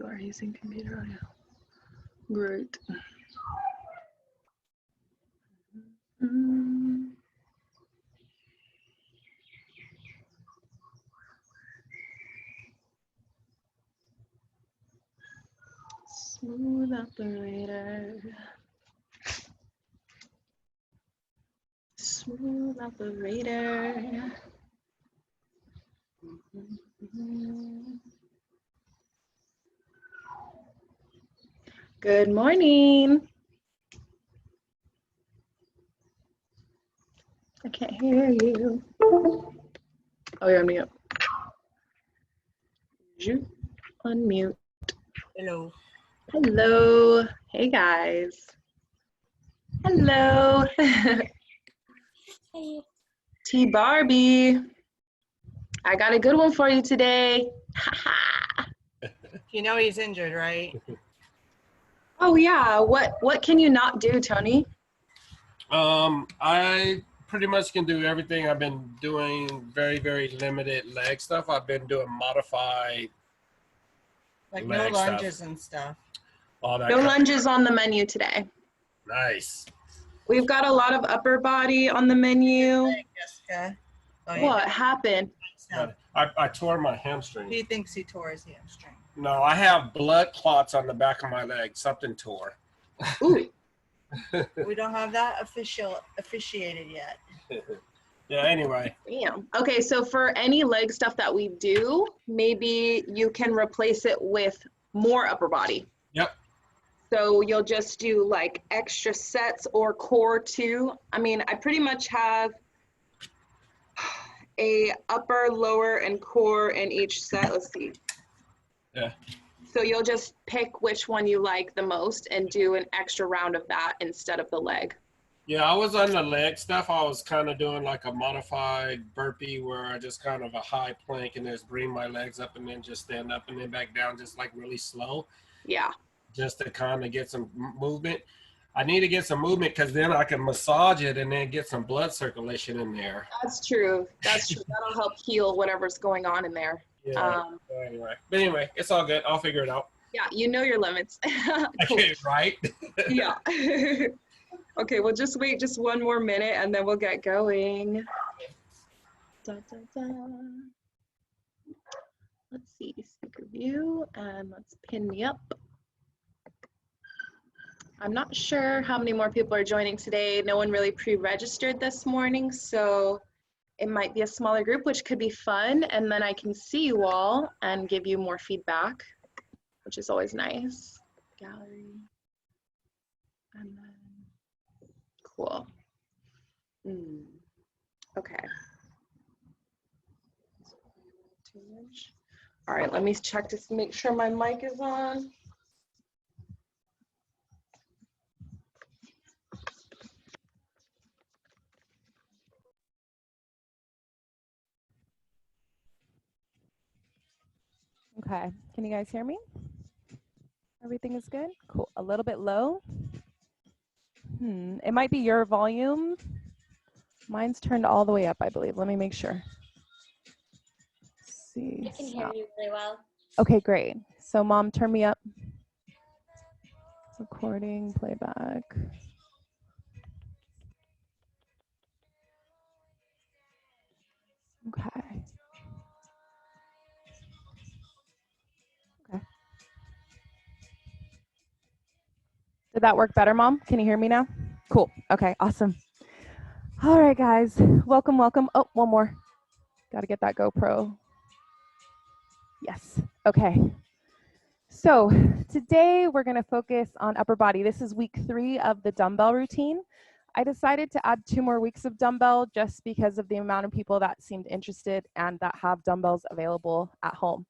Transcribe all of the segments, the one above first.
You are using computer audio. Great. Smooth operator. Smooth operator. Good morning. I can't hear you. Oh, you're on mute. You unmute. Hello. Hello. Hey guys. Hello. Hey. T Barbie. I got a good one for you today. You know he's injured, right? Oh yeah. What can you not do, Tony? I pretty much can do everything. I've been doing very, very limited leg stuff. I've been doing modified Like no leg lunges stuff. and stuff. All that No kind lunges on the menu today. Nice. We've got a lot of upper body on the menu. Jessica. Oh, yeah. What happened? No. I tore my hamstring. He thinks he tore his hamstring. No, I have blood clots on the back of my leg. Something tore. Ooh. We don't have that officiated yet. Yeah, anyway. Damn. Okay, so for any leg stuff that we do, maybe you can replace it with more upper body. Yep. So you'll just do like extra sets or core too. I mean, I pretty much have a upper, lower, and core in each set. Let's see. Yeah. So you'll just pick which one you like the most and do an extra round of that instead of the leg. Yeah, I was on the leg stuff. I was kind of doing like a modified burpee where I just kind of a high plank and just bring my legs up and then just stand up and then back down just like really slow. Yeah. Just to kind of get some movement. I need to get some movement because then I can massage it and then get some blood circulation in there. That's true. That's true. That'll help heal whatever's going on in there. Yeah. Anyway, it's all good. I'll figure it out. Yeah, you know your limits. Cool. Okay, right? Yeah. Okay, we'll just wait just one more minute and then we'll get going. Da, da, da. Let's see, speaker view, and let's pin me up. I'm not sure how many more people are joining today. No one really pre-registered this morning, so it might be a smaller group, which could be fun. And then I can see you all and give you more feedback, which is always nice. Gallery. And then, cool. Okay. All right, let me check to make sure my mic is on. Okay, can you guys hear me? Everything is good? Cool. A little bit low. It might be your volume. Mine's turned all the way up, I believe. Let me make sure. Let's see. I can hear you really well. Okay, great. So Mom, turn me up. Recording, playback. Okay. Did that work better, Mom? Can you hear me now? Cool. Okay, awesome. All right, guys. Welcome, welcome. Oh, one more. Got to get that GoPro. Yes. Okay. So today we're going to focus on upper body. This is week 3 of the dumbbell routine. I decided to add 2 more weeks of dumbbell just because of the amount of people that seemed interested and that have dumbbells available at home.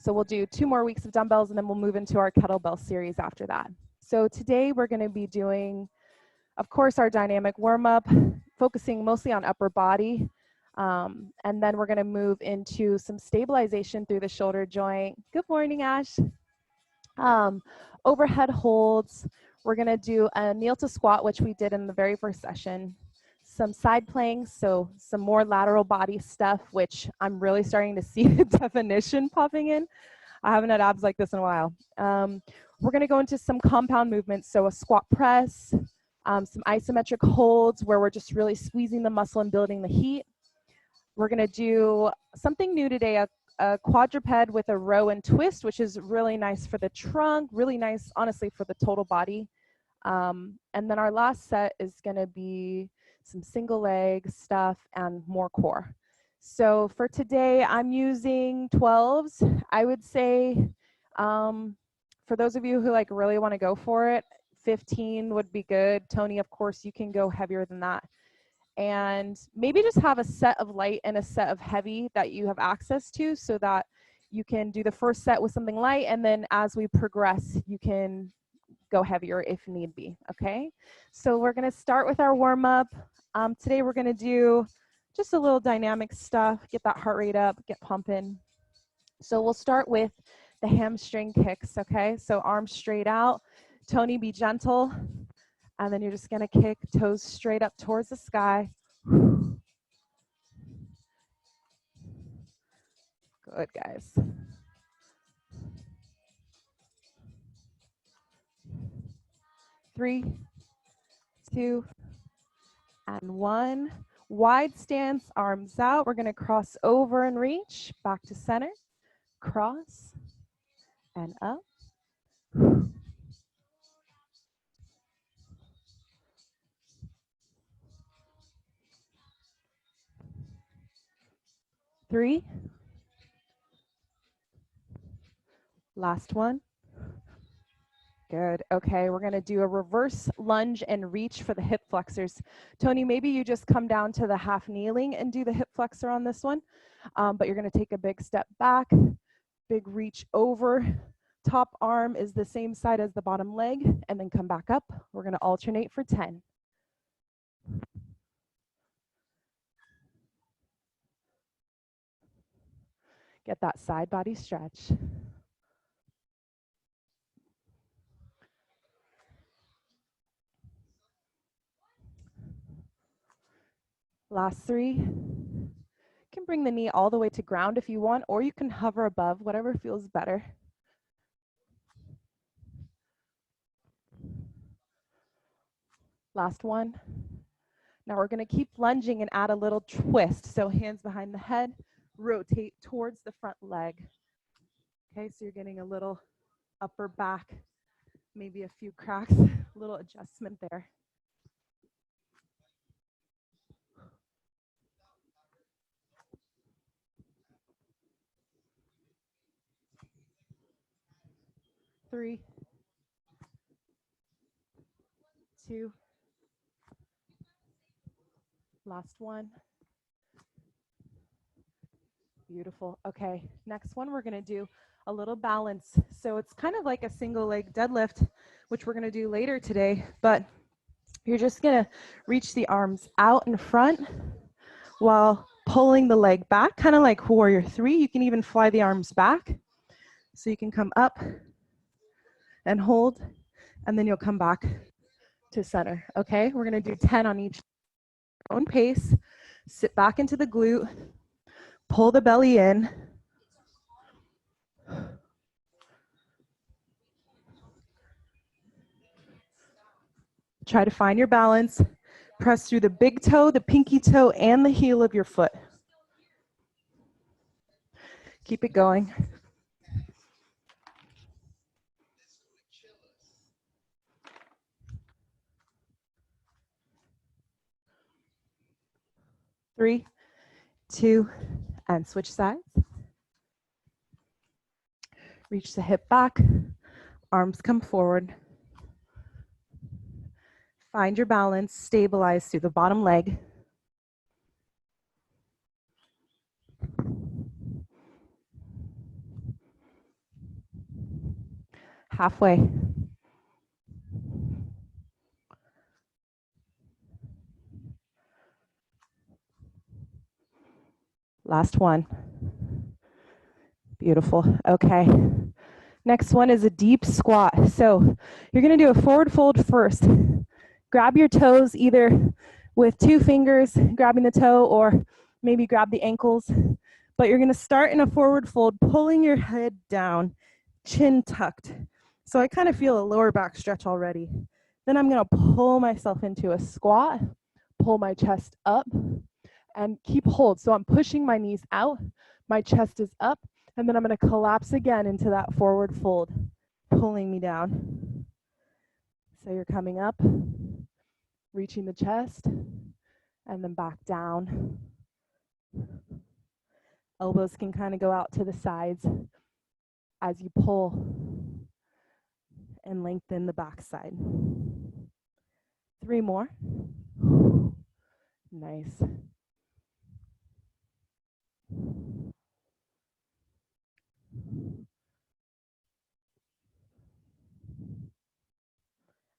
So we'll do 2 more weeks of dumbbells and then we'll move into our kettlebell series after that. So today we're going to be doing, of course, our dynamic warm-up, focusing mostly on upper body. And then we're going to move into some stabilization through the shoulder joint. Good morning, Ash. Overhead holds. We're going to do a kneel to squat, which we did in the very first session. Some side planks, so some more lateral body stuff, which I'm really starting to see the definition popping in. I haven't had abs like this in a while. We're gonna go into some compound movements. So a squat press, some isometric holds where we're just really squeezing the muscle and building the heat. We're gonna do something new today, a quadruped with a row and twist, which is really nice for the trunk, really nice, honestly, for the total body. And then our last set is gonna be some single leg stuff and more core. So for today, I'm using 12s. I would say, for those of you who like really wanna go for it, 15 would be good. Tony, of course, you can go heavier than that. And maybe just have a set of light and a set of heavy that you have access to so that you can do the first set with something light, and then as we progress, you can go heavier if need be, okay? So we're gonna start with our warm-up. Today we're gonna do just a little dynamic stuff, get that heart rate up, get pumping. So we'll start with the hamstring kicks, okay? So arms straight out. Tony, be gentle. And then you're just gonna kick toes straight up towards the sky. Good, guys. Three, two, and one. Wide stance, arms out. We're gonna cross over and reach, back to center, cross, and up. Three. Last one. Good. Okay, we're going to do a reverse lunge and reach for the hip flexors. Tony, maybe you just come down to the half kneeling and do the hip flexor on this one, but you're going to take a big step back, big reach over. Top arm is the same side as the bottom leg, and then come back up. We're going to alternate for 10. Get that side body stretch. Last 3. You can bring the knee all the way to ground if you want, or you can hover above, whatever feels better. Last one. Now we're going to keep lunging and add a little twist. So hands behind the head, rotate towards the front leg. Okay, so you're getting a little upper back, maybe a few cracks, a little adjustment there. Three, 2, last one. Beautiful. Okay, next one we're going to do a little balance. So it's kind of like a single leg deadlift, which we're going to do later today, but you're just going to reach the arms out in front while pulling the leg back, kind of like warrior 3. You can even fly the arms back. So you can come up and hold, and then you'll come back to center. Okay, we're going to do 10 on each own pace. Sit back into the glute. Pull the belly in. Try to find your balance. Press through the big toe, the pinky toe, and the heel of your foot. Keep it going. Three, 2, and switch sides. Reach the hip back, arms come forward. Find your balance, stabilize through the bottom leg. Halfway. Last one. Beautiful. Okay. Next one is a deep squat. So you're going to do a forward fold first. Grab your toes either with 2 fingers, grabbing the toe, or maybe grab the ankles. But you're gonna start in a forward fold, pulling your head down, chin tucked. So I kind of feel a lower back stretch already. Then I'm gonna pull myself into a squat, pull my chest up, and keep hold. So I'm pushing my knees out, my chest is up, and then I'm gonna collapse again into that forward fold, pulling me down. So you're coming up, reaching the chest, and then back down. Elbows can kind of go out to the sides as you pull and lengthen the back side. 3 more. Nice.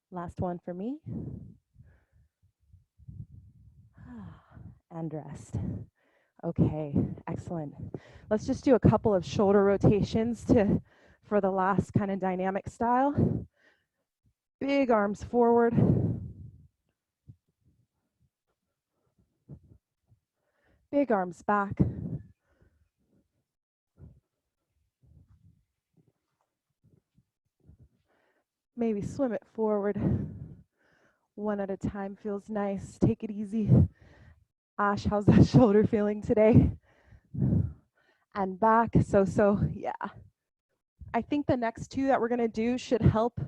Last one for me. And rest. Okay, excellent. Let's just do a couple of shoulder rotations for the last kind of dynamic style. Big arms forward. Big arms back. Maybe swim it forward. One at a time feels nice. Take it easy. Ash, how's that shoulder feeling today? And back, yeah. I think the next 2 that we're gonna do should help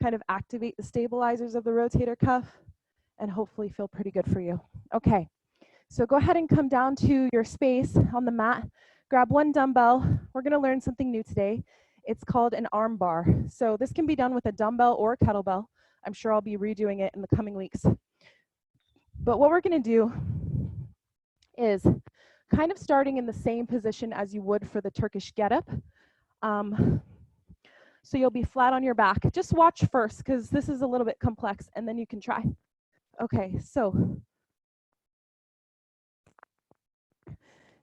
kind of activate the stabilizers of the rotator cuff and hopefully feel pretty good for you. Okay, so go ahead and come down to your space on the mat. Grab 1 dumbbell. We're gonna learn something new today. It's called an arm bar. So this can be done with a dumbbell or a kettlebell. I'm sure I'll be redoing it in the coming weeks. But what we're gonna do is kind of starting in the same position as you would for the Turkish get-up. So you'll be flat on your back. Just watch first because this is a little bit complex and then you can try. Okay, so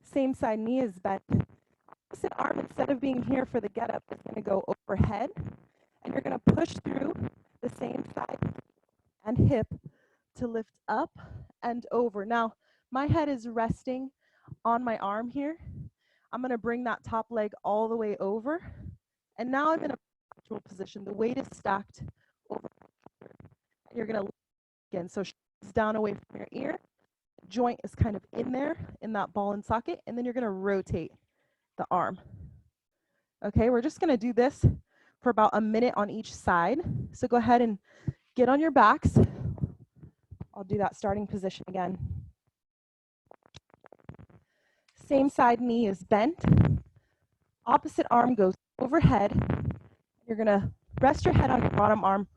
same side knee is bent. Opposite arm, instead of being here for the get-up, is gonna go overhead and you're gonna push through the same side and hip to lift up and over. Now, my head is resting on my arm here. I'm gonna bring that top leg all the way over. And now I'm in a neutral position. The weight is stacked over. And you're gonna lift again. So shoulders down away from your ear. Joint is kind of in there, in that ball and socket. And then you're gonna rotate the arm. Okay, we're just gonna do this for about a minute on each side. So go ahead and get on your backs. I'll do that starting position again. Same side knee is bent. Opposite arm goes overhead. You're gonna rest your head on your bottom arm,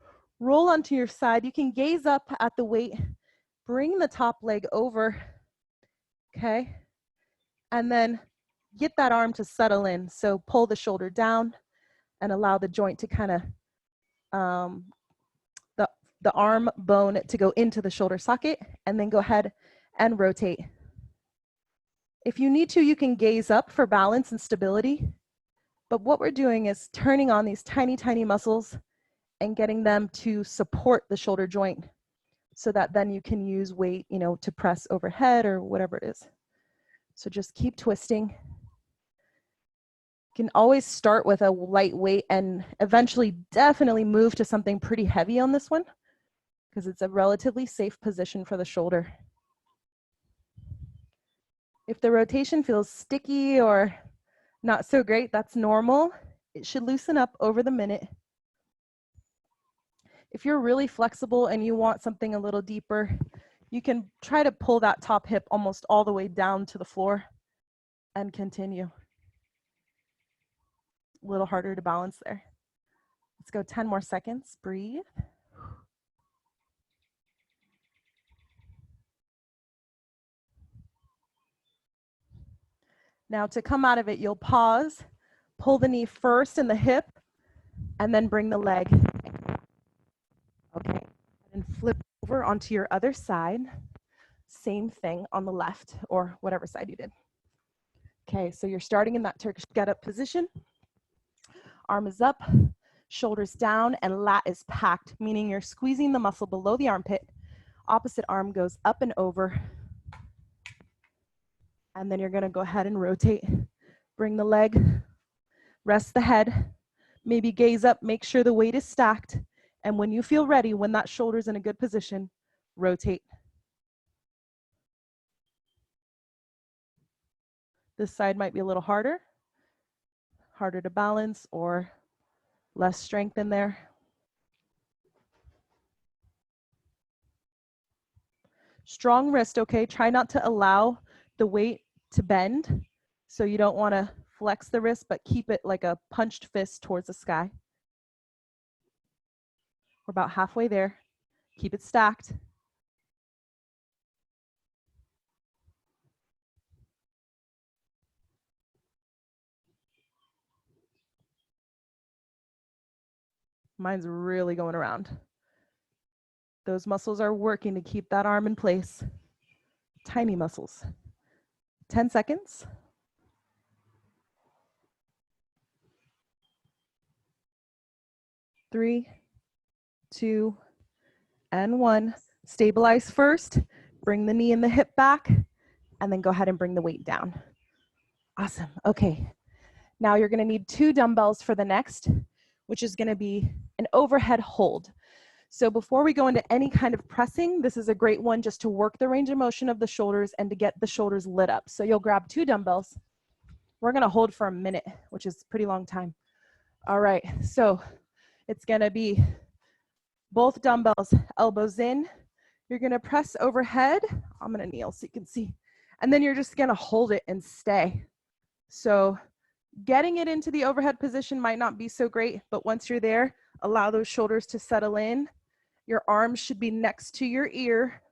roll onto your side. You can gaze up at the weight, bring the top leg over, okay? And then get that arm to settle in. So pull the shoulder down and allow the joint to kind of, the arm bone to go into the shoulder socket, and then go ahead and rotate. If you need to, you can gaze up for balance and stability. But what we're doing is turning on these tiny, tiny muscles and getting them to support the shoulder joint so that then you can use weight, you know, to press overhead or whatever it is. So just keep twisting. You can always start with a light weight and eventually definitely move to something pretty heavy on this one because it's a relatively safe position for the shoulder. If the rotation feels sticky or not so great, that's normal. It should loosen up over the minute. If you're really flexible and you want something a little deeper, you can try to pull that top hip almost all the way down to the floor and continue. A little harder to balance there. Let's go 10 more seconds. Breathe. Now to come out of it, you'll pause, pull the knee first in the hip, and then bring the leg. Okay, and flip over onto your other side. Same thing on the left or whatever side you did. Okay, so you're starting in that Turkish get-up position. Arm is up, shoulders down, and lat is packed, meaning you're squeezing the muscle below the armpit. Opposite arm goes up and over. And then you're gonna go ahead and rotate. Bring the leg, rest the head, maybe gaze up, make sure the weight is stacked. And when you feel ready, when that shoulder's in a good position, rotate. This side might be a little harder to balance or less strength in there. Strong wrist, okay? Try not to allow the weight to bend. So you don't want to flex the wrist, but keep it like a punched fist towards the sky. We're about halfway there. Keep it stacked. Mine's really going around. Those muscles are working to keep that arm in place. Tiny muscles. 10 seconds. 3, 2, and 1. Stabilize first. Bring the knee and the hip back, and then go ahead and bring the weight down. Awesome. Okay. Now you're going to need 2 dumbbells for the next, which is going to be an overhead hold. So before we go into any kind of pressing, this is a great one just to work the range of motion of the shoulders and to get the shoulders lit up. So you'll grab 2 dumbbells. We're going to hold for a minute, which is a pretty long time. All right. So it's going to be both dumbbells, elbows in. You're going to press overhead. I'm going to kneel so you can see. And then you're just going to hold it and stay. So getting it into the overhead position might not be so great, but once you're there, allow those shoulders to settle in. Your arms should be next to your ear.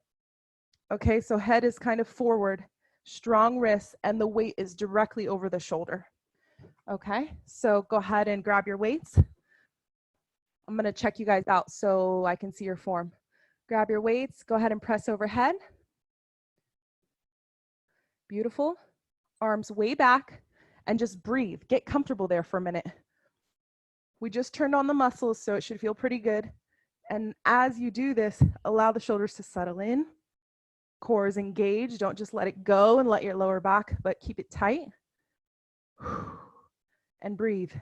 Okay, so head is kind of forward, strong wrists, and the weight is directly over the shoulder. Okay, so go ahead and grab your weights. I'm gonna check you guys out so I can see your form. Grab your weights, go ahead and press overhead. Beautiful. Arms way back, and just breathe. Get comfortable there for a minute. We just turned on the muscles, so it should feel pretty good. And as you do this, allow the shoulders to settle in. Core is engaged. Don't just let it go and let your lower back, but keep it tight. And breathe.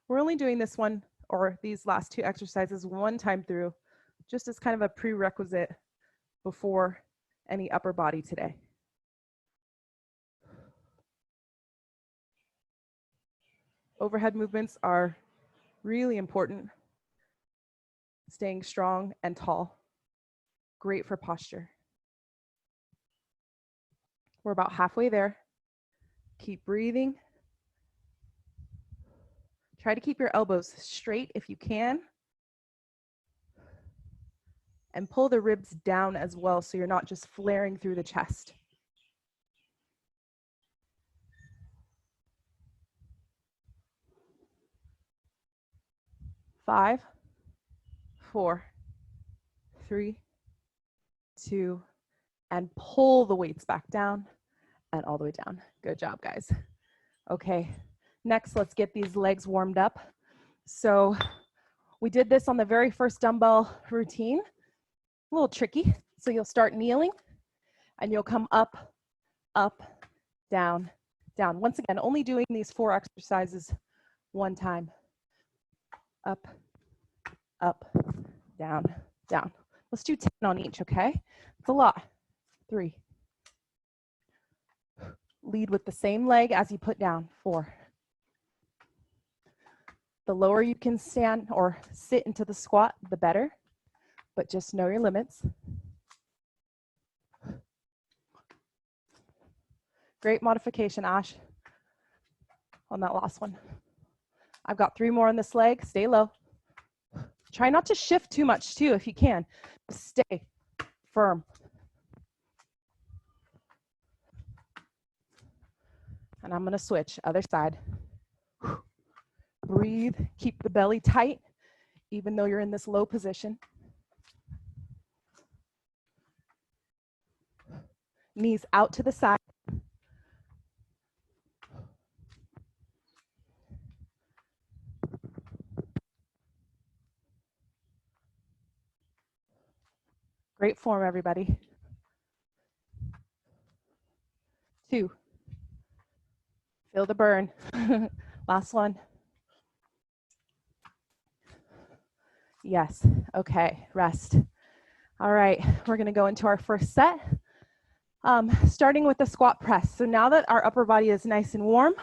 We're only doing this one, or these last 2 exercises, one time through, just as kind of a prerequisite before any upper body today. Overhead movements are really important. Staying strong and tall. Great for posture. We're about halfway there. Keep breathing. Try to keep your elbows straight if you can. And pull the ribs down as well so you're not just flaring through the chest. 5, 4, 3, 2, and pull the weights back down and all the way down. Good job, guys. Okay, next let's get these legs warmed up. So we did this on the very first dumbbell routine. A little tricky. So you'll start kneeling and you'll come up, up, down, down. Once again, only doing these 4 exercises one time. Up, up, down, down. Let's do 10 on each, okay? It's a lot. 3. Lead with the same leg as you put down. 4. The lower you can stand or sit into the squat, the better, but just know your limits. Great modification, Ash, on that last one. I've got 3 more on this leg. Stay low. Try not to shift too much too if you can. Stay firm. And I'm going to switch, other side. Breathe, keep the belly tight, even though you're in this low position. Knees out to the side. Great form, everybody. 2. Feel the burn. Last one. Yes. Okay, rest. All right, we're gonna go into our first set, starting with the squat press. So now that our upper body is nice and warm,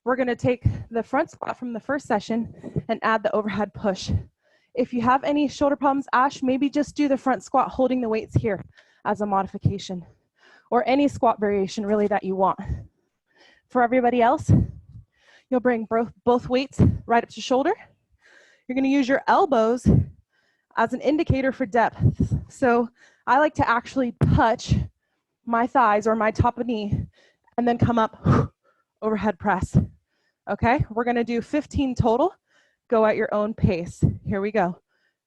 we're gonna take the front squat from the first session and add the overhead push. If you have any shoulder problems, Ash, maybe just do the front squat holding the weights here as a modification, or any squat variation really that you want. For everybody else, you'll bring both weights right up to shoulder. You're gonna use your elbows as an indicator for depth. So I like to actually touch my thighs or my top of knee and then come up, overhead press. Okay, we're gonna do 15 total. Go at your own pace. Here we go.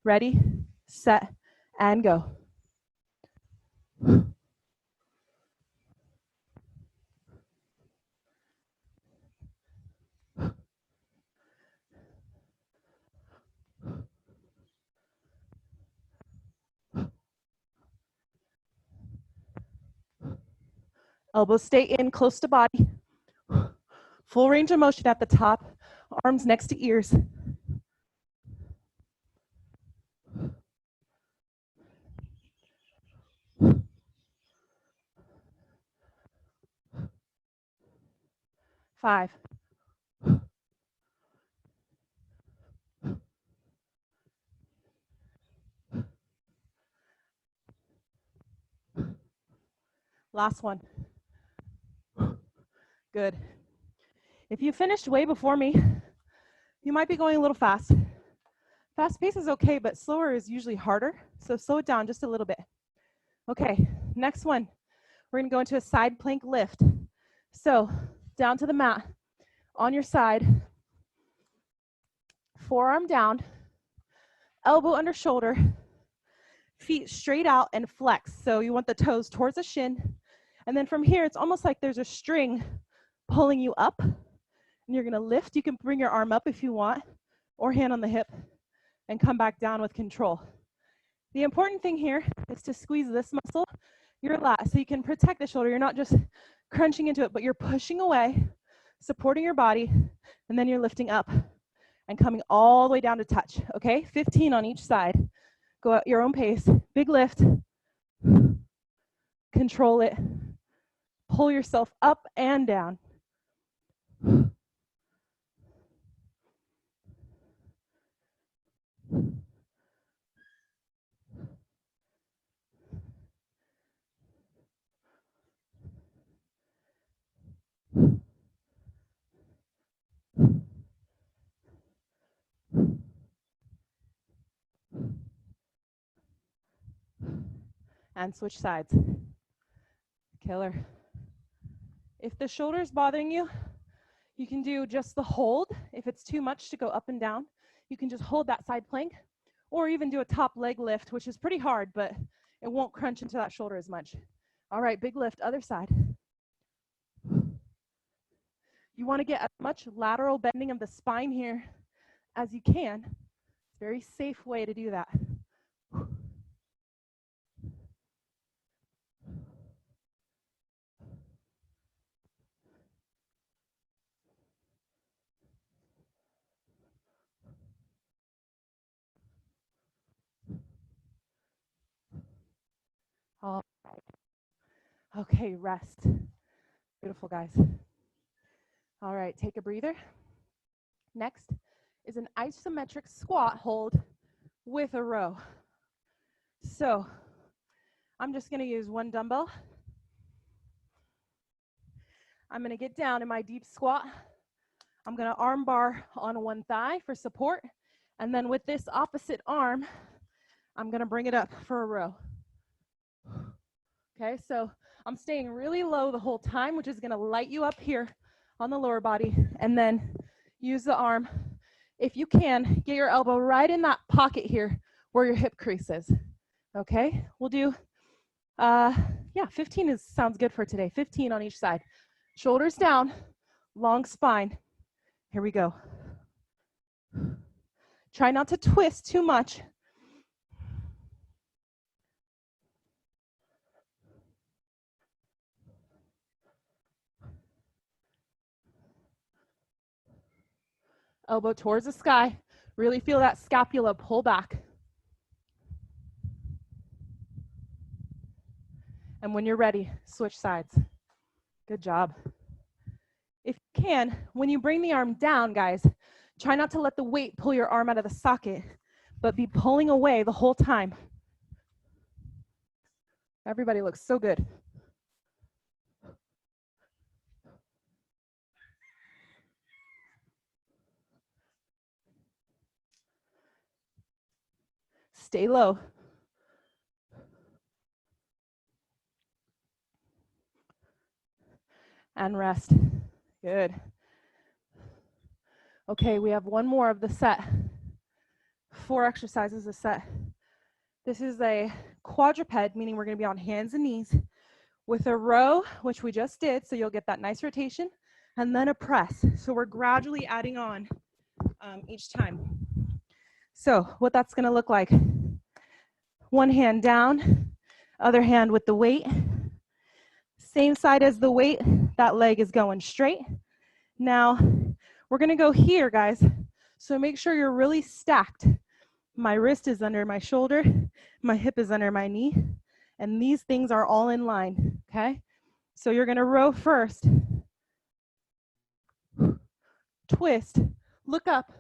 Ready, set, and go. Elbows stay in close to body. Full range of motion at the top, arms next to ears. Five. Last one. Good. If you finished way before me, you might be going a little fast. Fast pace is okay, but slower is usually harder. So slow it down just a little bit. Okay, next one. We're gonna go into a side plank lift. So down to the mat, on your side, forearm down, elbow under shoulder, feet straight out and flex. So you want the toes towards the shin. And then from here, it's almost like there's a string pulling you up. And you're gonna lift. You can bring your arm up if you want, or hand on the hip, and come back down with control. The important thing here is to squeeze this muscle, your lat, so you can protect the shoulder. You're not just crunching into it, but you're pushing away, supporting your body, and then you're lifting up and coming all the way down to touch, okay? 15 on each side. Go at your own pace. Big lift. Control it. Pull yourself up and down. And switch sides. Killer. If the shoulder is bothering you, you can do just the hold. If it's too much to go up and down, you can just hold that side plank, or even do a top leg lift, which is pretty hard, but it won't crunch into that shoulder as much. All right, big lift, other side. You want to get as much lateral bending of the spine here as you can. Very safe way to do that. All right. Okay, rest. Beautiful, guys. All right, take a breather. Next is an isometric squat hold with a row. So I'm just going to use one dumbbell. I'm going to get down in my deep squat. I'm going to arm bar on one thigh for support. And then with this opposite arm, I'm going to bring it up for a row. Okay, so I'm staying really low the whole time, which is going to light you up here on the lower body. And then use the arm. If you can, get your elbow right in that pocket here where your hip crease is. Okay, we'll do, 15 sounds good for today. 15 on each side. Shoulders down, long spine. Here we go. Try not to twist too much. Elbow towards the sky. Really feel that scapula pull back. And when you're ready, switch sides. Good job. If you can, when you bring the arm down, guys, try not to let the weight pull your arm out of the socket, but be pulling away the whole time. Everybody looks so good. Stay low. And rest. Good. Okay, we have one more of the set. 4 exercises a set. This is a quadruped, meaning we're going to be on hands and knees with a row, which we just did, so you'll get that nice rotation, and then a press. So we're gradually adding on each time. So what that's going to look like: one hand down, other hand with the weight. Same side as the weight, that leg is going straight. Now, we're gonna go here, guys. So make sure you're really stacked. My wrist is under my shoulder, my hip is under my knee, and these things are all in line, okay? So you're gonna row first, twist, look up,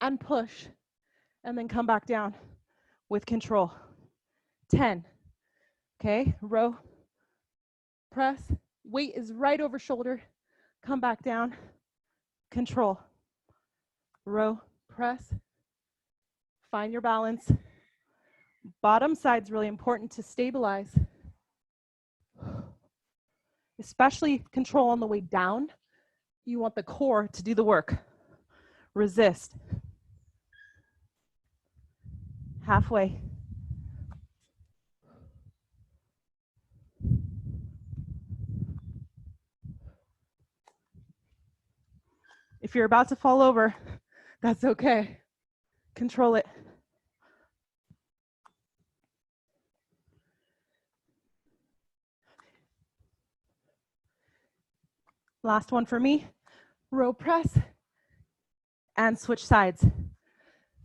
and push, and then come back down with control. 10, okay? Row, press, weight is right over shoulder, come back down, control. Row, press, find your balance. Bottom side's really important to stabilize. Especially control on the way down. You want the core to do the work. Resist. Halfway. If you're about to fall over, that's okay. Control it. Last one for me. Row press and switch sides.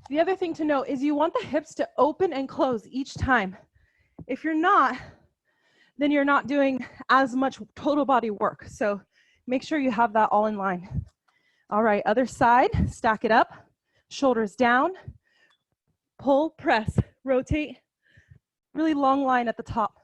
The other thing to note is you want the hips to open and close each time. If you're not, then you're not doing as much total body work. So make sure you have that all in line. All right, other side, stack it up, shoulders down, pull, press, rotate, really long line at the top.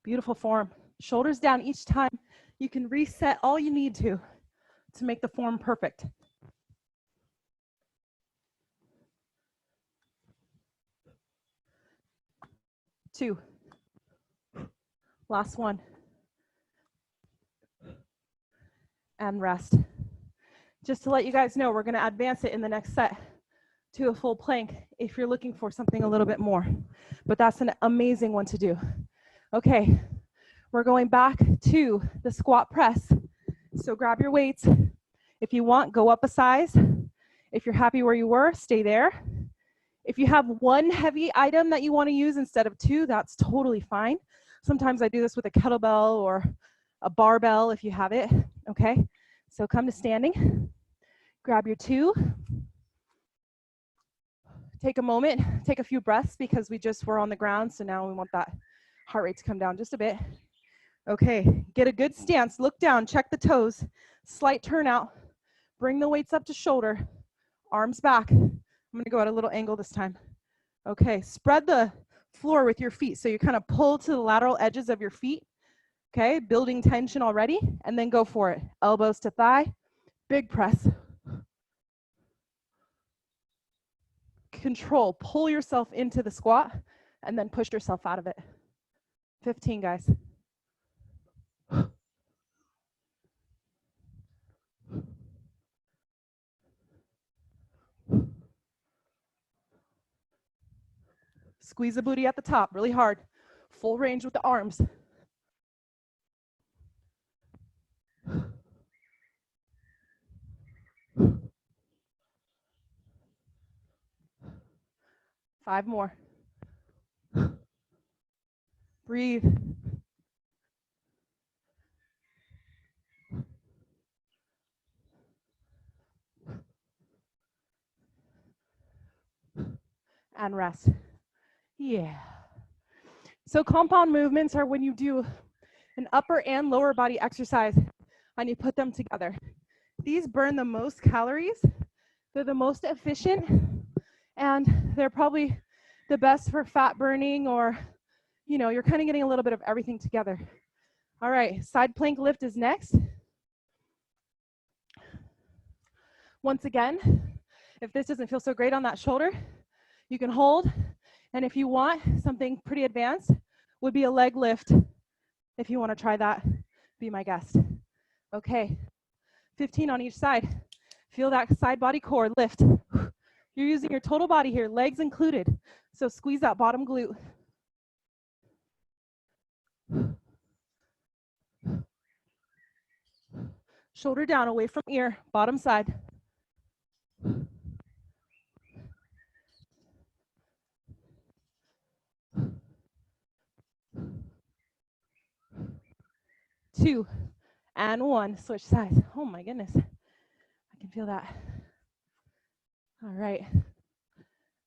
Beautiful form. Shoulders down each time. You can reset all you need to make the form perfect. 2. Last one. And rest. Just to let you guys know, we're going to advance it in the next set to a full plank if you're looking for something a little bit more. But that's an amazing one to do. Okay, we're going back to the squat press. So grab your weights. If you want, go up a size. If you're happy where you were, stay there. If you have one heavy item that you want to use instead of 2, that's totally fine. Sometimes I do this with a kettlebell or a barbell if you have it, okay? So come to standing, grab your 2. Take a moment, take a few breaths because we just were on the ground, so now we want that heart rate to come down just a bit. Okay, get a good stance, look down, check the toes, slight turnout, bring the weights up to shoulder, arms back. I'm gonna go at a little angle this time. Okay, spread the floor with your feet, so you kind of pull to the lateral edges of your feet, okay, building tension already, and then go for it. Elbows to thigh, big press. Control, pull yourself into the squat, and then push yourself out of it. 15, guys. Squeeze the booty at the top, really hard. Full range with the arms. 5 more. Breathe. And rest. Yeah. So compound movements are when you do an upper and lower body exercise and you put them together. These burn the most calories, they're the most efficient, and they're probably the best for fat burning, or you're kind of getting a little bit of everything together. All right, side plank lift is next. Once again, if this doesn't feel so great on that shoulder, you can hold, and if you want something pretty advanced, would be a leg lift. If you want to try that, be my guest. Okay, 15 on each side. Feel that side body core lift. You're using your total body here, legs included. So squeeze that bottom glute. Shoulder down, away from ear, bottom side. Two and one. Switch sides. Oh my goodness. I can feel that. All right.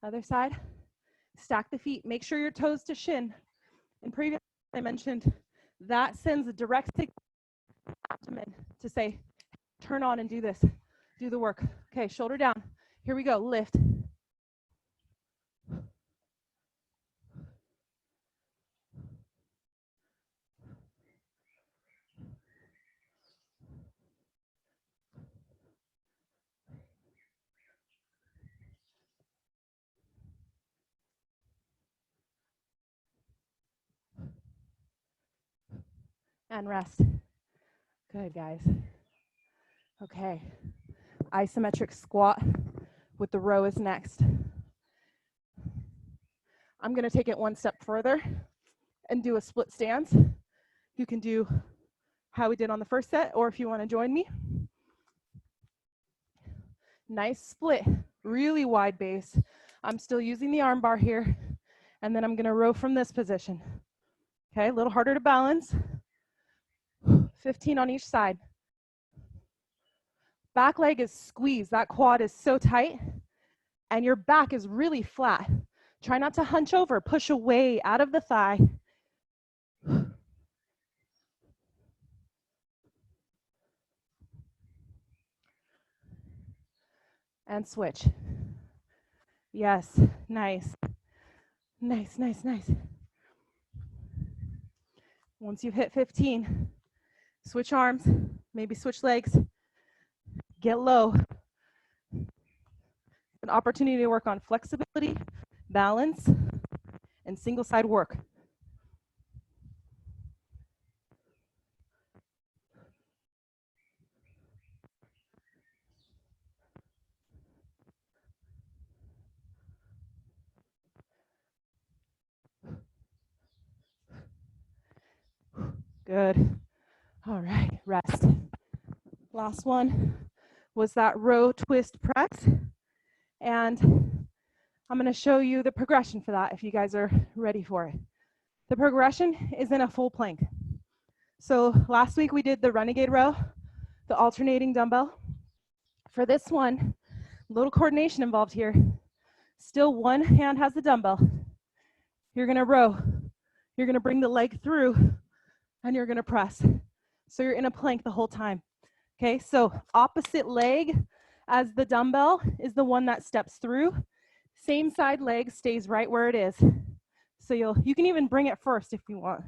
Other side. Stack the feet. Make sure your toes to shin. In previous, I mentioned that sends a direct signal to the abdomen to say, turn on and do this. Do the work. Okay, shoulder down. Here we go. Lift. And rest. Good, guys. Okay. Isometric squat with the row is next. I'm going to take it one step further and do a split stance. You can do how we did on the first set, or if you want to join me. Nice split, really wide base. I'm still using the arm bar here, and then I'm going to row from this position. Okay, a little harder to balance. 15 on each side. Back leg is squeezed. That quad is so tight, and your back is really flat. Try not to hunch over. Push away out of the thigh. And switch. Yes, nice. Nice, nice, nice. Once you've hit 15, switch arms, maybe switch legs, get low. An opportunity to work on flexibility, balance, and single side work. Good. All right, rest. Last one was that row twist press. And I'm going to show you the progression for that if you guys are ready for it. The progression is in a full plank. So last week we did the renegade row, the alternating dumbbell. For this one, a little coordination involved here. Still one hand has the dumbbell. You're going to row. You're going to bring the leg through, and you're going to press. So you're in a plank the whole time. Okay, so opposite leg as the dumbbell is the one that steps through. Same side leg stays right where it is. So you can even bring it first if you want.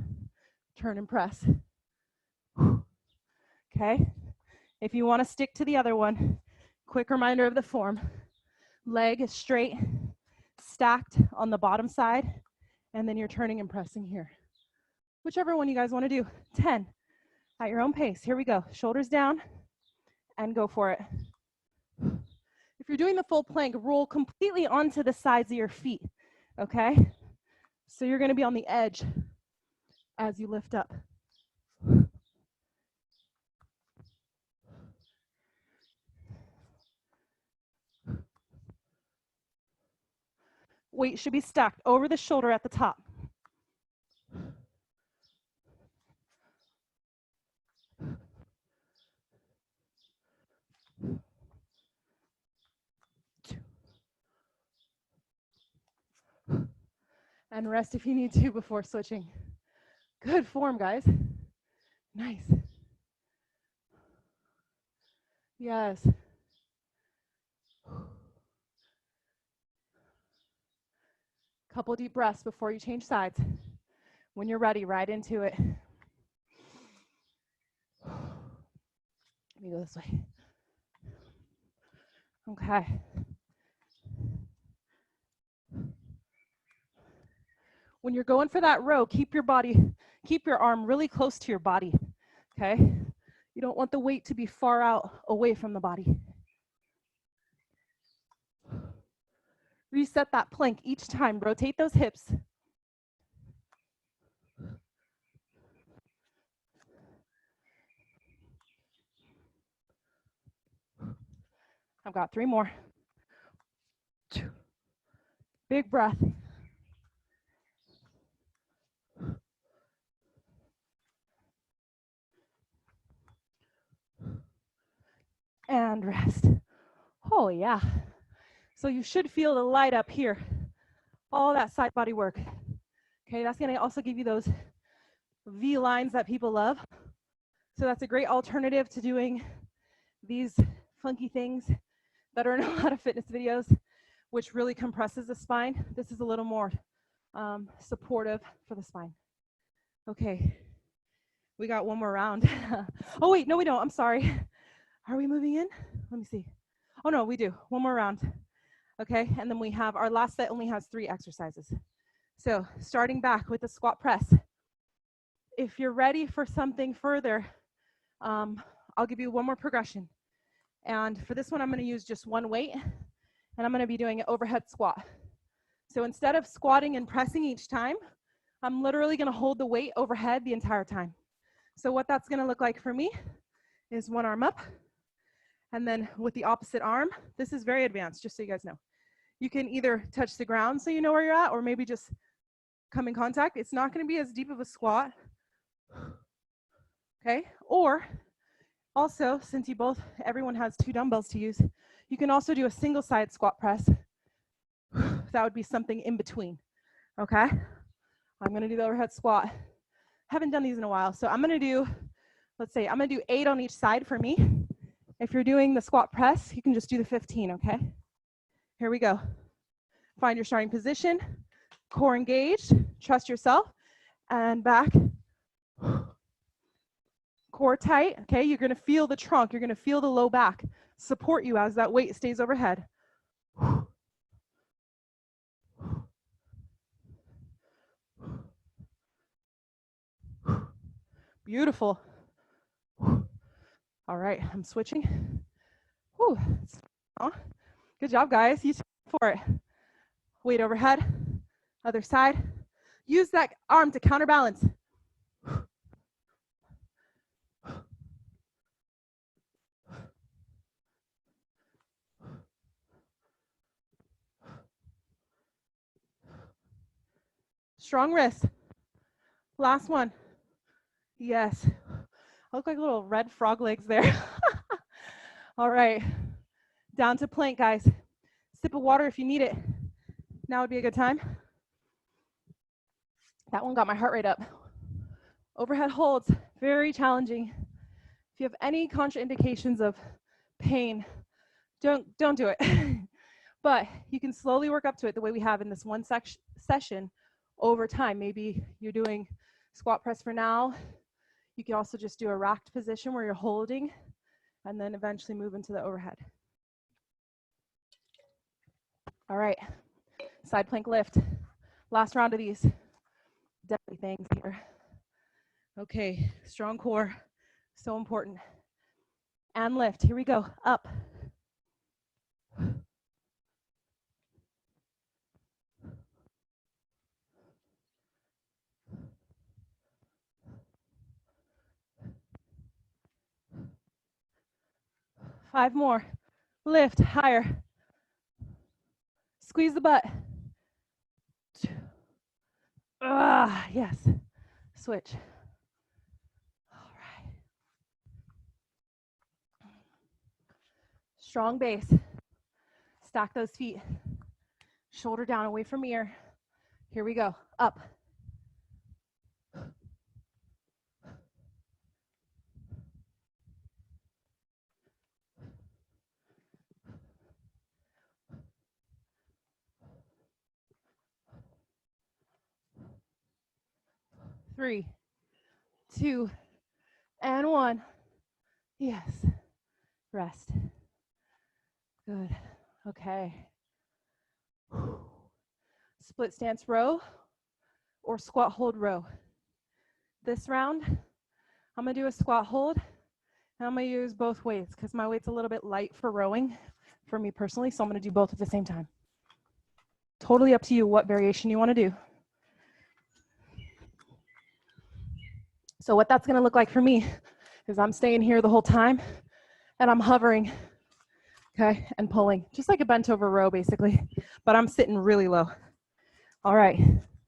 Turn and press. Okay, if you want to stick to the other one, quick reminder of the form. Leg is straight, stacked on the bottom side, and then you're turning and pressing here. Whichever one you guys want to do. 10 at your own pace. Here we go. Shoulders down and go for it. If you're doing the full plank, roll completely onto the sides of your feet, okay? So you're going to be on the edge as you lift up. Weight should be stacked over the shoulder at the top. And rest if you need to before switching. Good form, guys. Nice. Yes. Couple deep breaths before you change sides. When you're ready, right into it. Let me go this way. Okay. When you're going for that row, keep your arm really close to your body, okay? You don't want the weight to be far out away from the body. Reset that plank each time. Rotate those hips. I've got 3 more. Big breath. And rest. Oh, yeah. So you should feel the light up here. All that side body work. Okay, that's going to also give you those V lines that people love. So that's a great alternative to doing these funky things that are in a lot of fitness videos, which really compresses the spine. This is a little more supportive for the spine. Okay, we got 1 more round. Oh wait, no we don't, I'm sorry. Are we moving in? Let me see. Oh no, we do, 1 more round. Okay, and then we have, our last set only has 3 exercises. So starting back with the squat press. If you're ready for something further, I'll give you 1 more progression. And for this one, I'm gonna use just 1 weight, and I'm gonna be doing an overhead squat. So instead of squatting and pressing each time, I'm literally gonna hold the weight overhead the entire time. So what that's gonna look like for me is 1 arm up, and then with the opposite arm, this is very advanced, just so you guys know. You can either touch the ground so you know where you're at, or maybe just come in contact. It's not gonna be as deep of a squat, okay? Or also, since everyone has 2 dumbbells to use, you can also do a single side squat press. That would be something in between, okay? I'm gonna do the overhead squat. Haven't done these in a while, so I'm gonna do, let's say, I'm gonna do 8 on each side for me. If you're doing the squat press, you can just do the 15, okay? Here we go. Find your starting position, core engaged, trust yourself, and back. Core tight, okay? You're gonna feel the trunk, you're gonna feel the low back support you as that weight stays overhead. Beautiful. All right, I'm switching. Whew. Good job, guys. You for it. Weight overhead, other side. Use that arm to counterbalance. Strong wrist. Last one. Yes. I look like little red frog legs there. All right. Down to plank, guys. Sip of water if you need it. Now would be a good time. That one got my heart rate up. Overhead holds, very challenging. If you have any contraindications of pain, don't do it. But you can slowly work up to it the way we have in this one session over time. Maybe you're doing squat press for now. You can also just do a racked position where you're holding and then eventually move into the overhead. All right, side plank lift. Last round of these deadly things here. Okay, strong core, so important. And lift, here we go, up. Five more. Lift higher. Squeeze the butt. Ah, yes. Switch. All right. Strong base. Stack those feet. Shoulder down, away from ear. Here we go. Up. Three, two, and one. Yes. Rest. Good. Okay. Split stance row or squat hold row. This round, I'm going to do a squat hold, and I'm going to use both weights because my weight's a little bit light for rowing for me personally, so I'm going to do both at the same time. Totally up to you what variation you want to do. So what that's going to look like for me is I'm staying here the whole time, and I'm hovering, okay, and pulling, just like a bent over row basically, but I'm sitting really low. All right,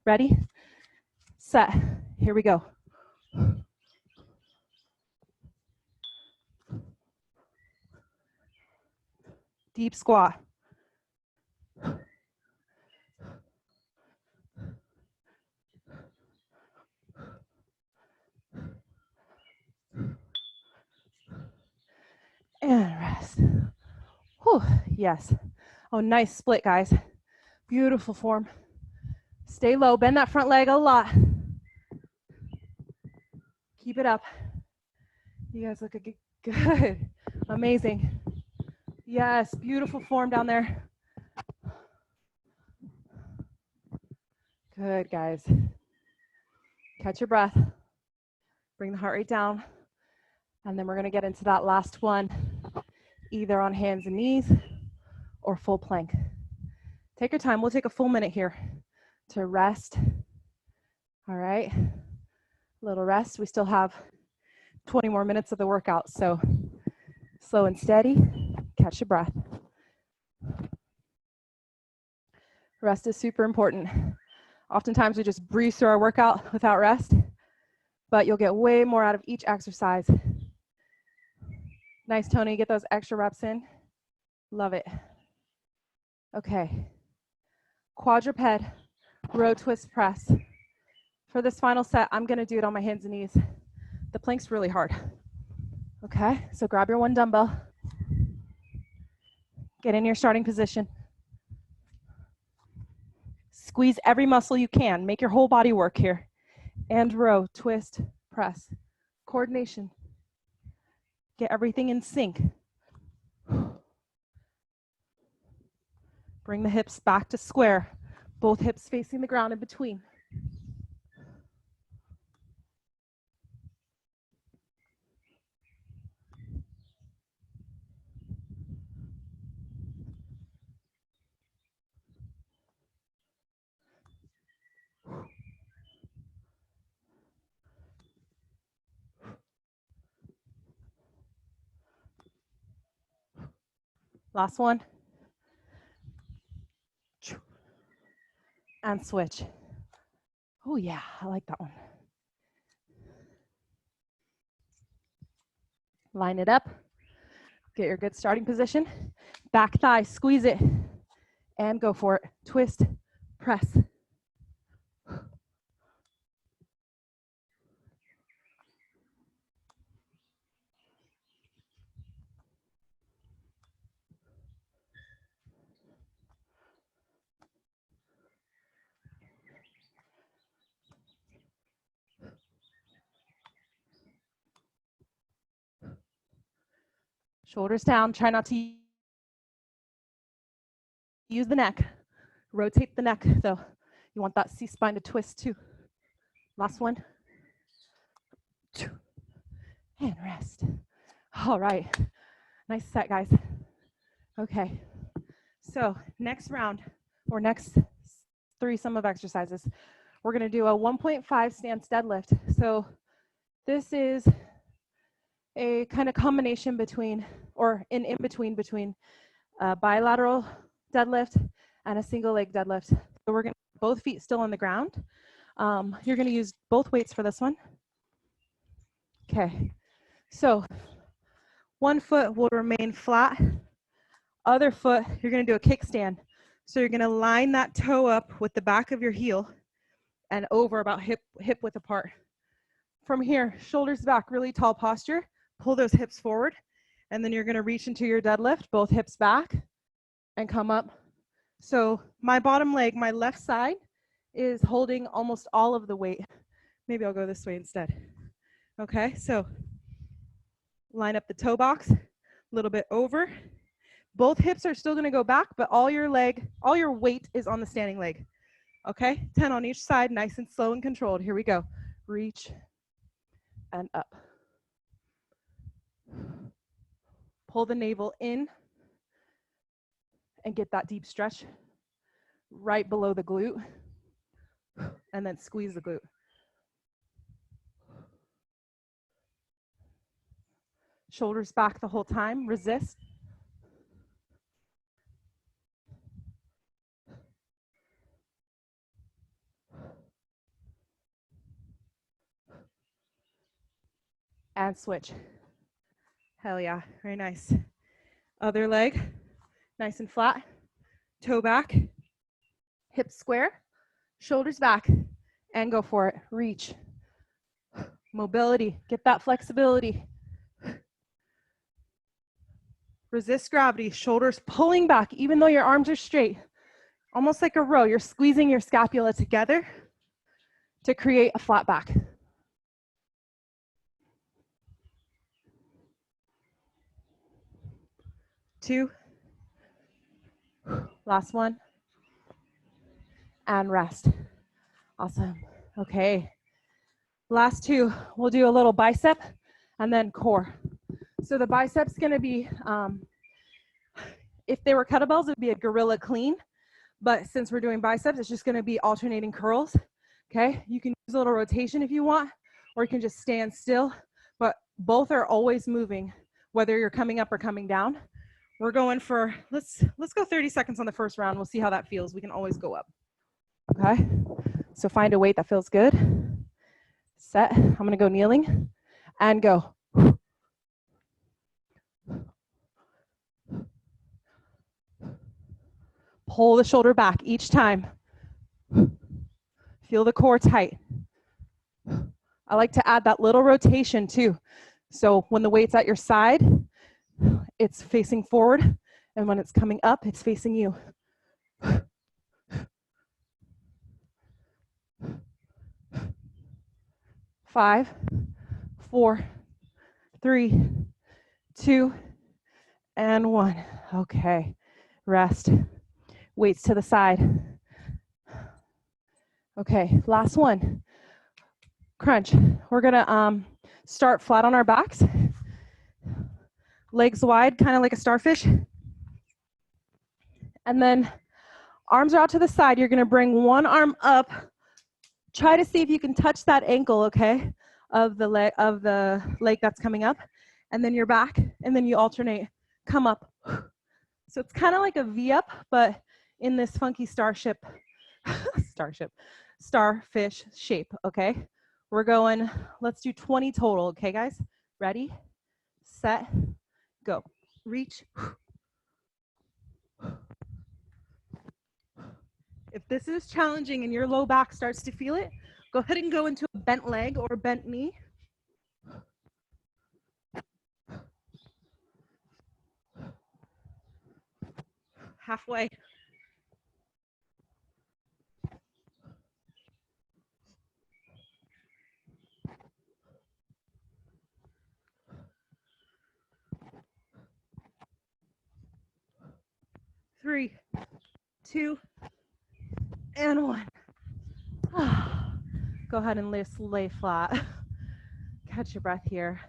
ready, set, here we go. Deep squat. And rest. Whew, yes. Oh, nice split, guys. Beautiful form. Stay low, bend that front leg a lot. Keep it up. You guys look good. Amazing. Yes, beautiful form down there. Good, guys. Catch your breath. Bring the heart rate down. And then we're gonna get into that last one, either on hands and knees or full plank. Take your time. We'll take a full minute here to rest. All right. Little rest. We still have 20 more minutes of the workout, so slow and steady. Catch your breath. Rest is super important. Oftentimes we just breeze through our workout without rest, but you'll get way more out of each exercise. Nice, Tony. Get those extra reps in. Love it. Okay. Quadruped row twist press. For this final set, I'm going to do it on my hands and knees. The plank's really hard. Okay, so grab your one dumbbell. Get in your starting position. Squeeze every muscle you can. Make your whole body work here. And row, twist, press. Coordination. Get everything in sync. Bring the hips back to square. Both hips facing the ground in between. Last one. And switch. Oh yeah, I like that one. Line it up. Get your good starting position. Back thigh, squeeze it. And go for it. Twist, press. Shoulders down. Try not to use the neck. Rotate the neck, though. You want that C-spine to twist, too. Last one. And rest. All right. Nice set, guys. Okay. So next round, or next threesome of exercises, we're going to do a 1.5 stance deadlift. So this is a kind of combination between, or in between a bilateral deadlift and a single leg deadlift. So we're going to both feet still on the ground. You're going to use both weights for this one. Okay, so one foot will remain flat. Other foot, you're going to do a kickstand. So you're going to line that toe up with the back of your heel and over about hip width apart. From here, shoulders back, really tall posture. Pull those hips forward. And then you're going to reach into your deadlift, both hips back and come up. So my bottom leg, my left side, is holding almost all of the weight. Maybe I'll go this way instead. Okay, so line up the toe box, a little bit over. Both hips are still going to go back, but all your weight is on the standing leg. Okay, 10 on each side, nice and slow and controlled. Here we go. Reach and up. Pull the navel in and get that deep stretch right below the glute, and then squeeze the glute. Shoulders back the whole time, resist. And switch. Hell yeah, very nice. Other leg, nice and flat, toe back, hips square, shoulders back, and go for it. Reach. Mobility, get that flexibility. Resist gravity, shoulders pulling back, even though your arms are straight. Almost like a row, you're squeezing your scapula together to create a flat back. Two. Last one. And rest. Awesome. Okay. Last two, we'll do a little bicep and then core. So the bicep's gonna be, if they were kettlebells, it'd be a gorilla clean. But since we're doing biceps, it's just gonna be alternating curls. Okay, you can use a little rotation if you want, or you can just stand still, but both are always moving, whether you're coming up or coming down. We're going for, let's go 30 seconds on the first round. We'll see how that feels. We can always go up. Okay, so find a weight that feels good. Set, I'm gonna go kneeling and go. Pull the shoulder back each time. Feel the core tight. I like to add that little rotation too. So when the weight's at your side, it's facing forward, and when it's coming up, it's facing you. 5, 4, 3, 2, and 1. Okay, rest. Weights to the side. Okay, last one. Crunch. We're gonna start flat on our backs. Legs wide, kind of like a starfish. And then arms are out to the side. You're gonna bring one arm up. Try to see if you can touch that ankle, okay, of the leg that's coming up. And then you're back, and then you alternate, come up. So it's kind of like a V up, but in this funky starfish shape, okay? We're going, let's do 20 total, okay, guys? Ready, set, go. Reach. If this is challenging and your low back starts to feel it, go ahead and go into a bent leg or bent knee. Halfway. Three, 2, and 1. Go ahead and lay flat. Catch your breath here.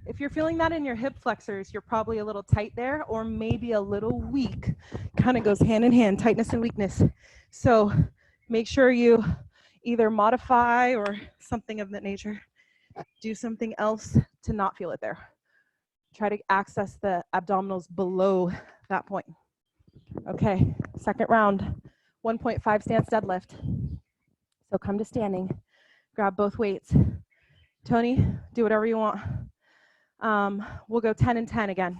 If you're feeling that in your hip flexors, you're probably a little tight there, or maybe a little weak. Kind of goes hand in hand, tightness and weakness. So make sure you either modify or something of that nature. Do something else to not feel it there. Try to access the abdominals below that point. Okay, second round, 1.5 stance deadlift. So come to standing, grab both weights. Tony, do whatever you want. We'll go 10 and 10 again.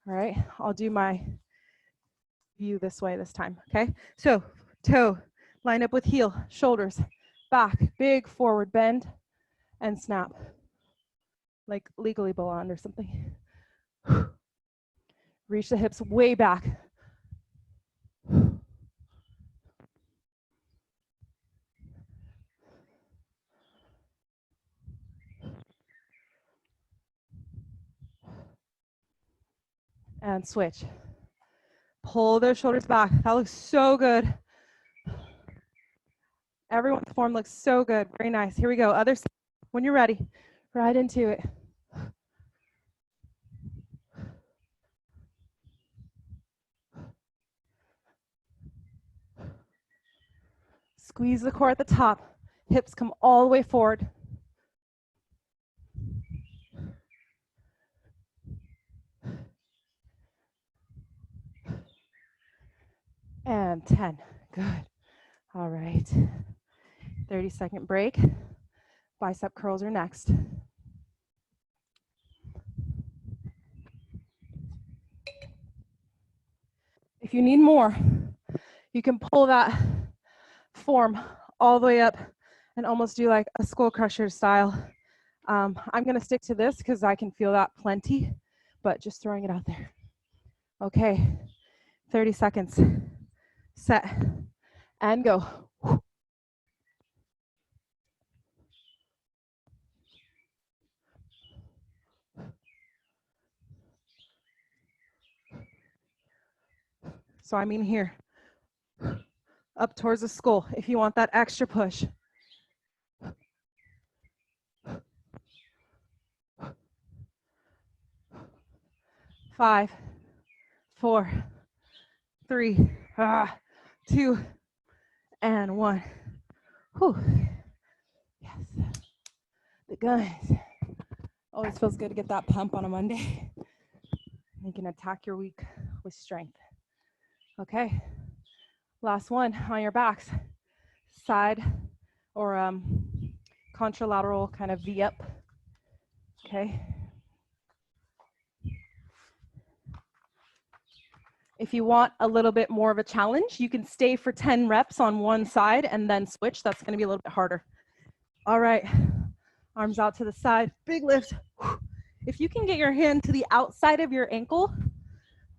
All right, I'll do my view this way this time, okay? So toe, line up with heel, shoulders, back, big forward bend, and snap. Like Legally Blonde or something. Reach the hips way back. And switch. Pull those shoulders back. That looks so good. Everyone's form looks so good. Very nice. Here we go. Other side. When you're ready, right into it. Squeeze the core at the top. Hips come all the way forward. And 10. Good. All right. 30-second break. Bicep curls are next. If you need more, you can pull that form all the way up and almost do like a skull crusher style. I'm going to stick to this because I can feel that plenty, but just throwing it out there. Okay, 30 seconds. Set and go. So I mean here, up towards the skull if you want that extra push. Five, 4, 3, 2, and 1. Whew. Yes. The guns. Always feels good to get that pump on a Monday. You can attack your week with strength. Okay. Last one on your backs. Side or contralateral kind of V up. Okay. If you want a little bit more of a challenge, you can stay for 10 reps on one side and then switch. That's going to be a little bit harder. All right, arms out to the side, big lift. If you can get your hand to the outside of your ankle,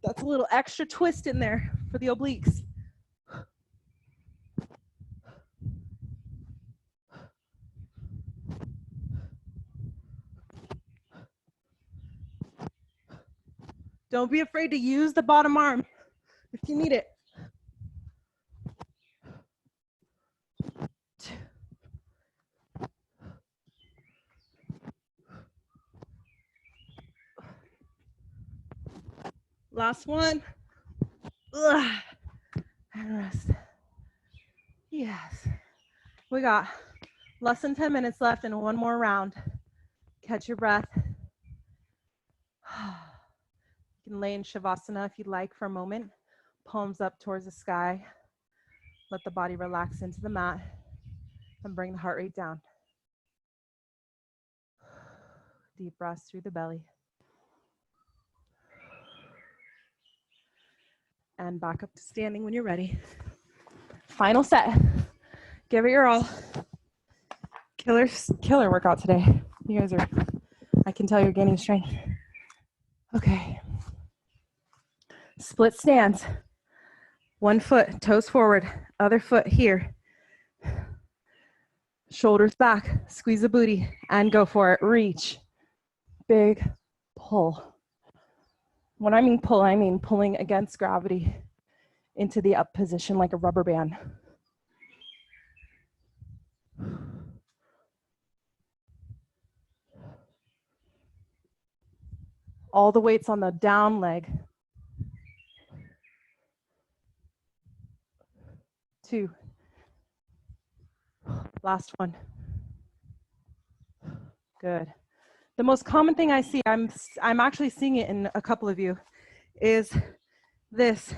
that's a little extra twist in there for the obliques. Don't be afraid to use the bottom arm if you need it. Last one. Ugh. And rest. Yes. We got less than 10 minutes left and one more round. Catch your breath. You can lay in Shavasana if you'd like for a moment. Palms up towards the sky. Let the body relax into the mat and bring the heart rate down. Deep breaths through the belly. And back up to standing when you're ready. Final set. Give it your all. Killer workout today. You guys are, I can tell you're gaining strength. Okay. Split stance. One foot, toes forward, other foot here. Shoulders back, squeeze the booty, and go for it. Reach. Big pull. When I mean pull, I mean pulling against gravity into the up position like a rubber band. All the weight's on the down leg. 2. Last one. Good. The most common thing I see, I'm actually seeing it in a couple of you, is this.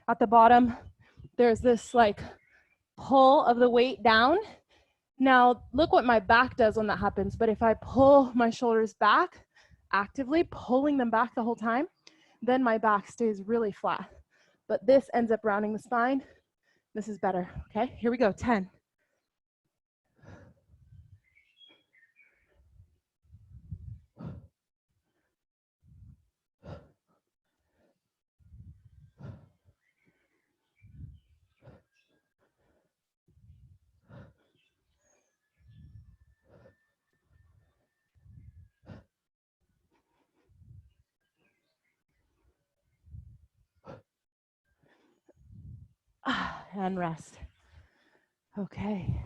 At the bottom, there's this like pull of the weight down. Now, look what my back does when that happens. But if I pull my shoulders back, actively pulling them back the whole time, then my back stays really flat. But this ends up rounding the spine. This is better. Okay, here we go. 10. And rest. Okay.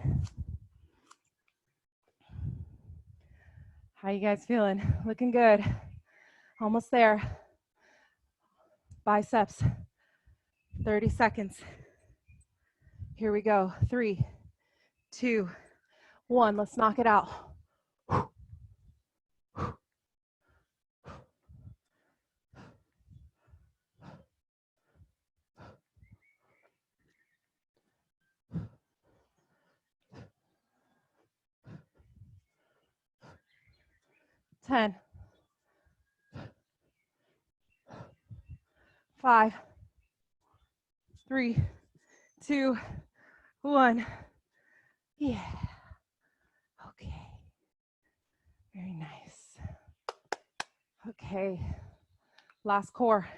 How you guys feeling? Looking good. Almost there. Biceps. 30 seconds. Here we go. 3, 2, 1. Let's knock it out. 10, 5, 3, 2, 1. Yeah. Okay. Very nice. Okay. Last core.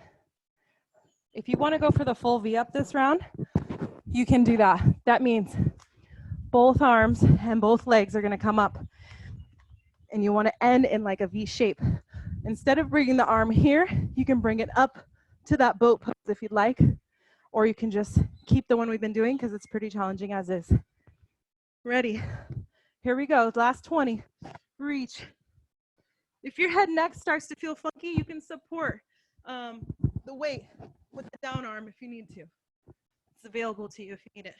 If you want to go for the full V up this round, you can do that. That means both arms and both legs are going to come up. And you want to end in like a V shape. Instead of bringing the arm here, you can bring it up to that boat pose if you'd like. Or you can just keep the one we've been doing because it's pretty challenging as is. Ready? Here we go. Last 20. Reach. If your head neck starts to feel funky, you can support the weight with the down arm if you need to. It's available to you if you need it.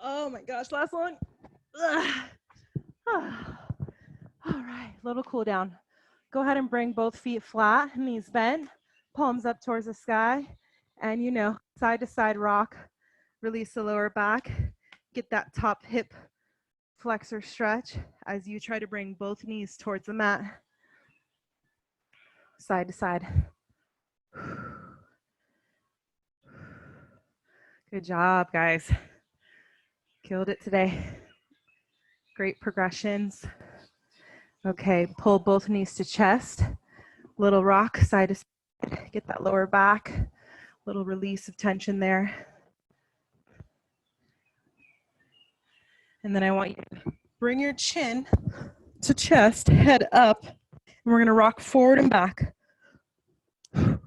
Oh my gosh, last one. All right, little cool down. Go ahead and bring both feet flat, knees bent, palms up towards the sky. And you know, side to side rock, release the lower back. Get that top hip flexor stretch as you try to bring both knees towards the mat. Side to side. Good job, guys. Killed it today. Great progressions. Okay, pull both knees to chest. Little rock side to side. Get that lower back. Little release of tension there. And then I want you to bring your chin to chest, head up. And we're going to rock forward and back.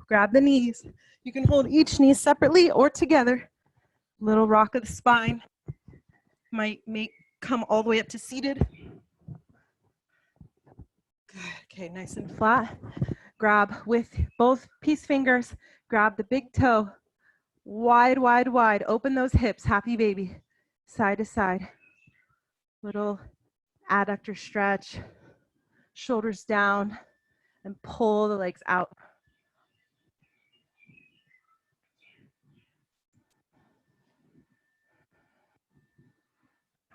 Grab the knees. You can hold each knee separately or together. Little rock of the spine. Might come all the way up to seated. Good. Okay, nice and flat. Grab with both peace fingers. Grab the big toe. Wide, wide, wide. Open those hips. Happy baby. Side to side. Little adductor stretch. Shoulders down. And pull the legs out.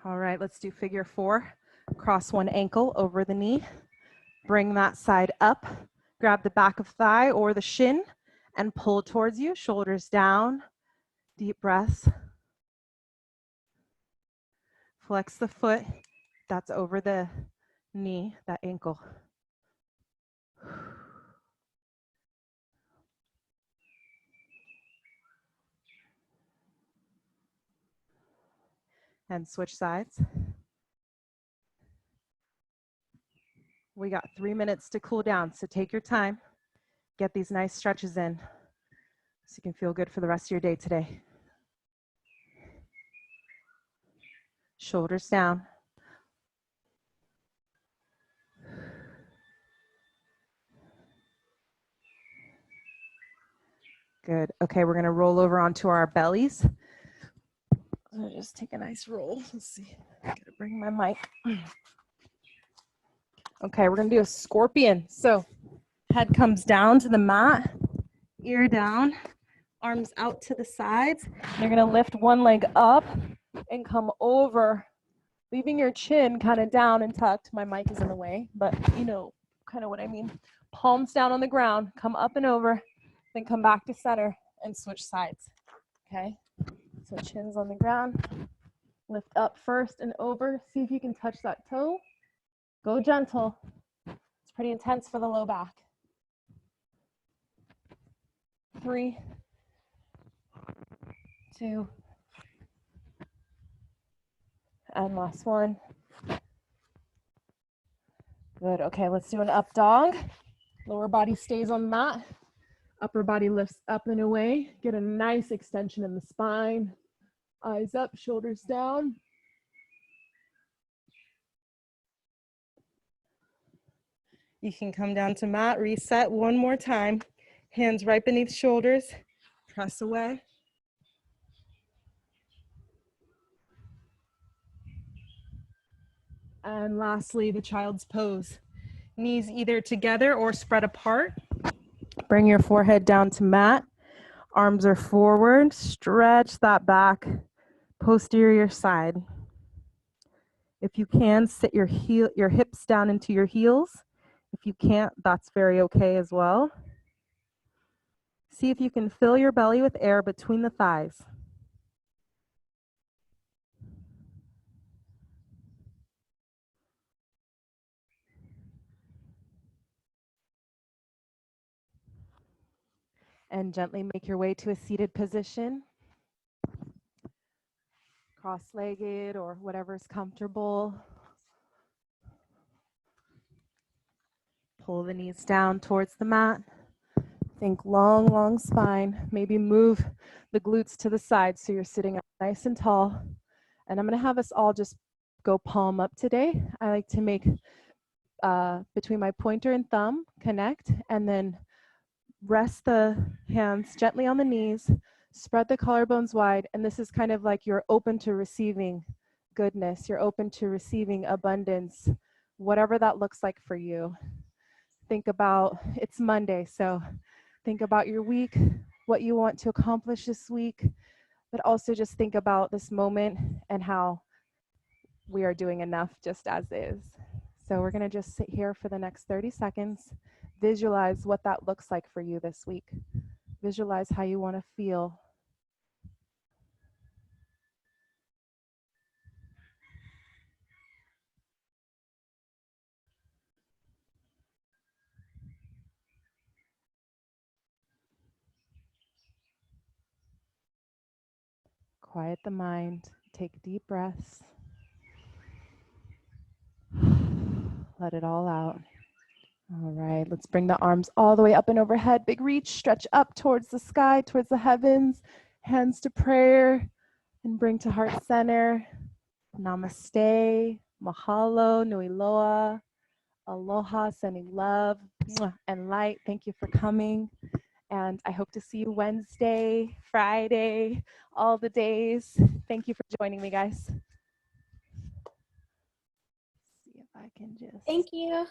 All right, let's do figure 4. Cross one ankle over the knee. Bring that side up. Grab the back of thigh or the shin and pull towards you. Shoulders down. Deep breaths. Flex the foot that's over the knee, that ankle. And switch sides. We got 3 minutes to cool down, so take your time. Get these nice stretches in so you can feel good for the rest of your day today. Shoulders down. Good. Okay, we're gonna roll over onto our bellies. I'm gonna just take a nice roll. Let's see. I gotta bring my mic. Okay, we're gonna do a scorpion. So head comes down to the mat, ear down, arms out to the sides. You're gonna lift one leg up and come over, leaving your chin kind of down and tucked. My mic is in the way, but you know kind of what I mean. Palms down on the ground, come up and over, then come back to center and switch sides. Okay, so chin's on the ground. Lift up first and over. See if you can touch that toe. Go gentle. It's pretty intense for the low back. 3, 2, and last one. Good. Okay, let's do an up dog. Lower body stays on the mat. Upper body lifts up and away. Get a nice extension in the spine. Eyes up, shoulders down. You can come down to mat, reset one more time. Hands right beneath shoulders. Press away. And lastly, the child's pose. Knees either together or spread apart. Bring your forehead down to mat. Arms are forward. Stretch that back, posterior side. If you can, sit your hips down into your heels. If you can't, that's very okay as well. See if you can fill your belly with air between the thighs. And gently make your way to a seated position. Cross-legged or whatever's comfortable. Pull the knees down towards the mat. Think long, long spine. Maybe move the glutes to the side so you're sitting up nice and tall. And I'm going to have us all just go palm up today. I like to make between my pointer and thumb connect, and then rest the hands gently on the knees, spread the collarbones wide, and this is kind of like you're open to receiving goodness. You're open to receiving abundance, whatever that looks like for you. Think about, it's Monday, so think about your week, what you want to accomplish this week, but also just think about this moment and how we are doing enough just as is. So we're gonna just sit here for the next 30 seconds. Visualize what that looks like for you this week. Visualize how you wanna feel. Quiet the mind, take deep breaths. Let it all out. All right, let's bring the arms all the way up and overhead. Big reach, stretch up towards the sky, towards the heavens. Hands to prayer and bring to heart center. Namaste, mahalo, nui loa, aloha, sending love and light. Thank you for coming. And I hope to see you Wednesday, Friday, all the days. Thank you for joining me, guys. See if I can just. Thank you.